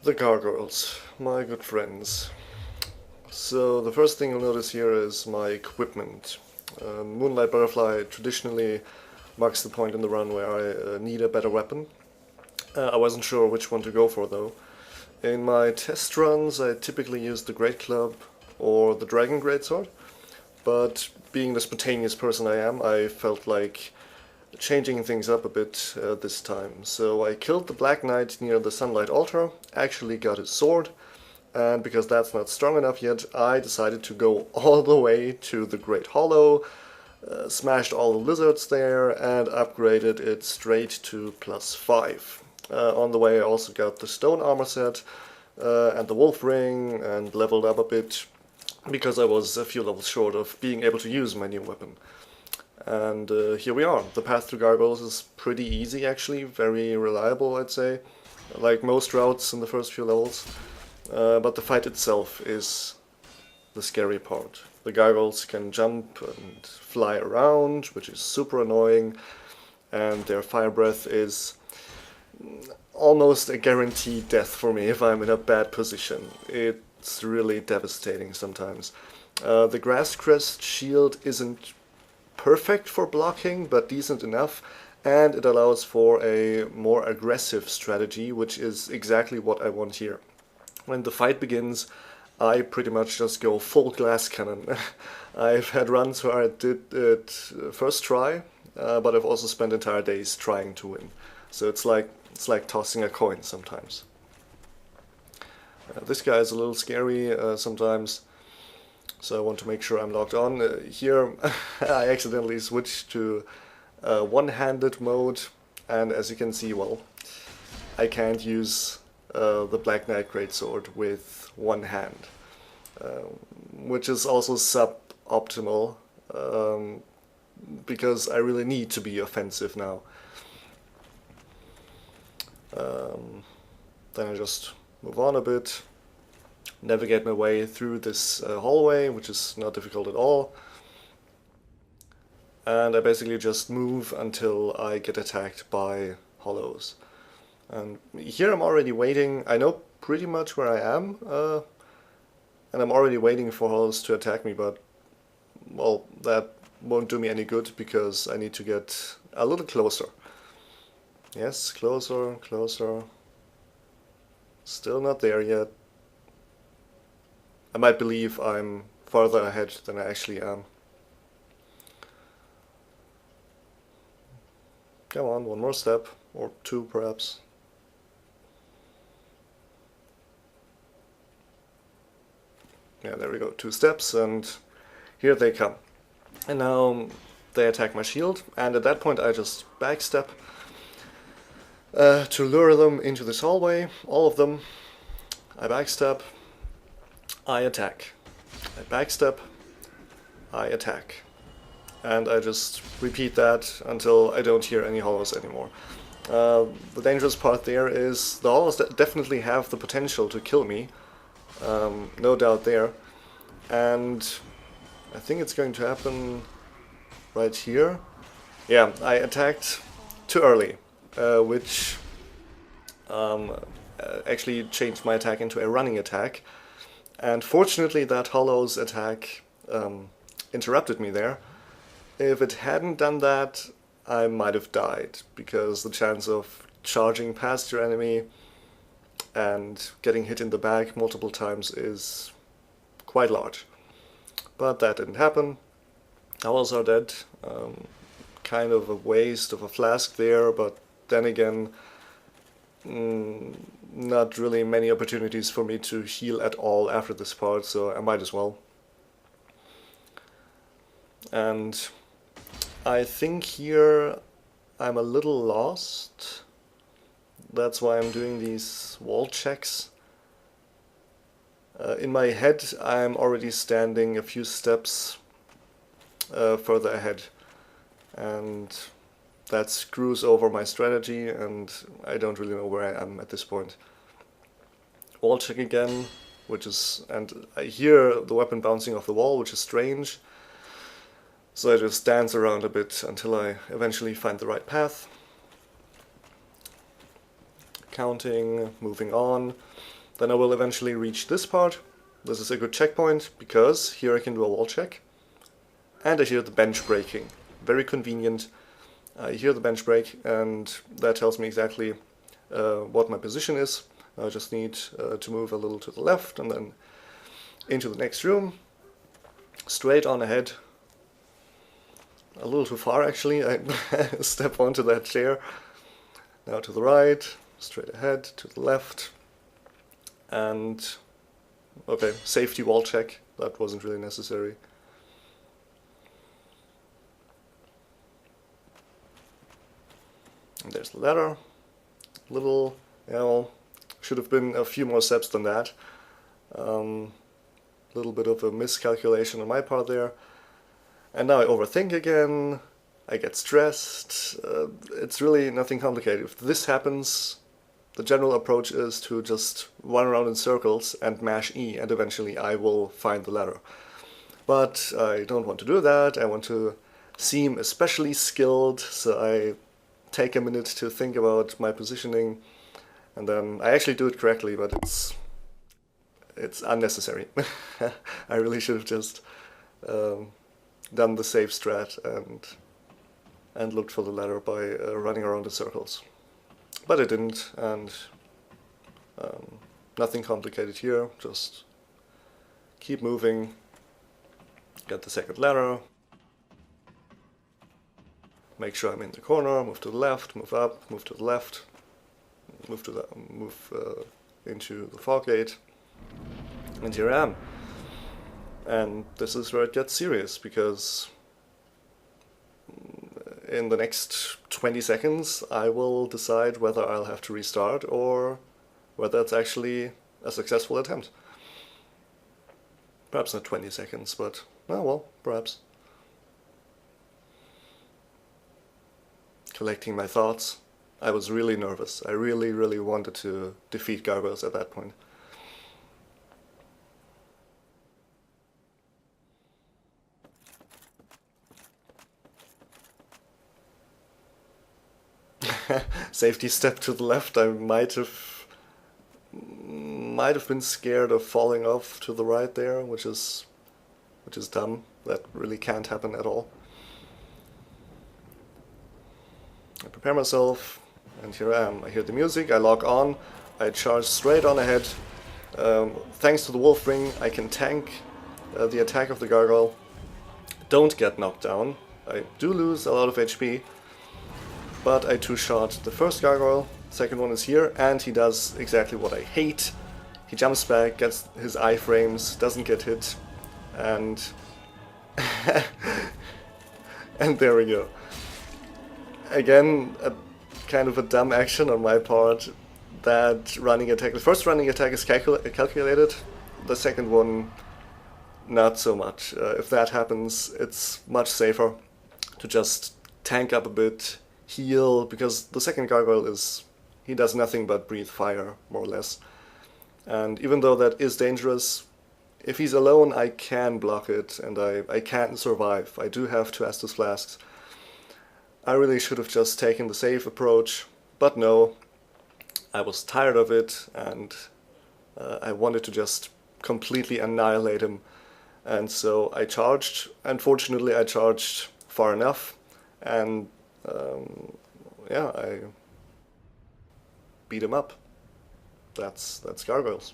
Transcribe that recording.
The Gargoyles, my good friends. So the first thing you'll notice here is my equipment. Moonlight Butterfly traditionally marks the point in the run where I need a better weapon. I wasn't sure which one to go for though. In my test runs I typically use the Great Club or the Dragon Greatsword, but being the spontaneous person I am, I felt like changing things up a bit this time. So I killed the Black Knight near the Sunlight Altar, actually got his sword, and because that's not strong enough yet, I decided to go all the way to the Great Hollow, smashed all the lizards there, and upgraded it straight to +5. On the way I also got the stone armor set and the wolf ring, and leveled up a bit, because I was a few levels short of being able to use my new weapon. And here we are. The path to Gargoyles is pretty easy actually, very reliable I'd say, like most routes in the first few levels. But the fight itself is the scary part. The Gargoyles can jump and fly around, which is super annoying, and their fire breath is almost a guaranteed death for me if I'm in a bad position. It's really devastating sometimes. The Grass Crest shield isn't perfect for blocking, but decent enough, and it allows for a more aggressive strategy, which is exactly what I want here. When the fight begins, I pretty much just go full glass cannon. I've had runs where I did it first try, but I've also spent entire days trying to win. So it's like tossing a coin sometimes. This guy is a little scary sometimes, so I want to make sure I'm logged on. Here I accidentally switched to one-handed mode, and as you can see, well, I can't use the Black Knight Greatsword with one hand, which is also suboptimal, because I really need to be offensive now. Then I just move on a bit, navigate my way through this hallway, which is not difficult at all, and I basically just move until I get attacked by hollows. And here I'm already waiting. I know pretty much where I am, and I'm already waiting for hollows to attack me, but well, that won't do me any good because I need to get a little closer. Yes, closer, closer. Still not there yet. I might believe I'm farther ahead than I actually am. Come on, one more step, or two perhaps. Yeah, there we go, 2 steps, and here they come. And now they attack my shield, and at that point I just backstep to lure them into this hallway, all of them. I backstep, I attack. I backstep, I attack. And I just repeat that until I don't hear any hollows anymore. The dangerous part there is the hollows definitely have the potential to kill me, no doubt there. And I think it's going to happen right here. Yeah, I attacked too early, which actually changed my attack into a running attack. And fortunately that Hollow's attack interrupted me there. If it hadn't done that, I might have died, because the chance of charging past your enemy and getting hit in the back multiple times is quite large. But that didn't happen. Owls are dead. Kind of a waste of a flask there, but then again, not really many opportunities for me to heal at all after this part, so I might as well. And I think here I'm a little lost. That's why I'm doing these wall checks. In my head I'm already standing a few steps further ahead, and that screws over my strategy, and I don't really know where I am at this point. Wall check again, and I hear the weapon bouncing off the wall, which is strange. So I just dance around a bit until I eventually find the right path. counting, moving on. Then I will eventually reach this part. This is a good checkpoint because here I can do a wall check. And I hear the bench breaking. Very convenient. I hear the bench break and that tells me exactly what my position is. I just need to move a little to the left and then into the next room. Straight on ahead. A little too far actually. I step onto that chair. Now to the right, straight ahead, to the left. And okay, safety wall check. That wasn't really necessary. And there's the ladder. Little, yeah, well, should have been a few more steps than that. Little bit of a miscalculation on my part there. And now I overthink again. I get stressed. It's really nothing complicated. If this happens, the general approach is to just run around in circles and mash E, and eventually I will find the ladder. But I don't want to do that. I want to seem especially skilled, so I take a minute to think about my positioning, and then I actually do it correctly, but it's unnecessary. I really should have just done the safe strat and looked for the ladder by running around in circles. But I didn't, and nothing complicated here, just keep moving, get the second ladder, make sure I'm in the corner, move to the left, move up, move to the left, move into the fog gate, and here I am. And this is where it gets serious, because in the next 20 seconds I will decide whether I'll have to restart or whether it's actually a successful attempt. Perhaps not 20 seconds, but, oh well, perhaps. Collecting my thoughts. I was really nervous. I really wanted to defeat Gargoyles at that point. Safety step to the left. I might have been scared of falling off to the right there, which is dumb. That really can't happen at all. I prepare myself, and here I am. I hear the music, I log on, I charge straight on ahead. Thanks to the wolf ring, I can tank the attack of the gargoyle. Don't get knocked down. I do lose a lot of HP, but I two-shot the first gargoyle. Second one is here, and he does exactly what I hate. He jumps back, gets his iframes, doesn't get hit, and and there we go. Again, a kind of a dumb action on my part. That running attack, the first running attack is calculated, the second one not so much. If that happens, it's much safer to just tank up a bit, heal, because the second gargoyle he does nothing but breathe fire, more or less. And even though that is dangerous, if he's alone I can block it and I can survive. I do have 2 Estus flasks. I really should have just taken the safe approach, but no, I was tired of it and I wanted to just completely annihilate him. And so I charged. Unfortunately I charged far enough, and yeah, I beat him up. That's Gargoyles.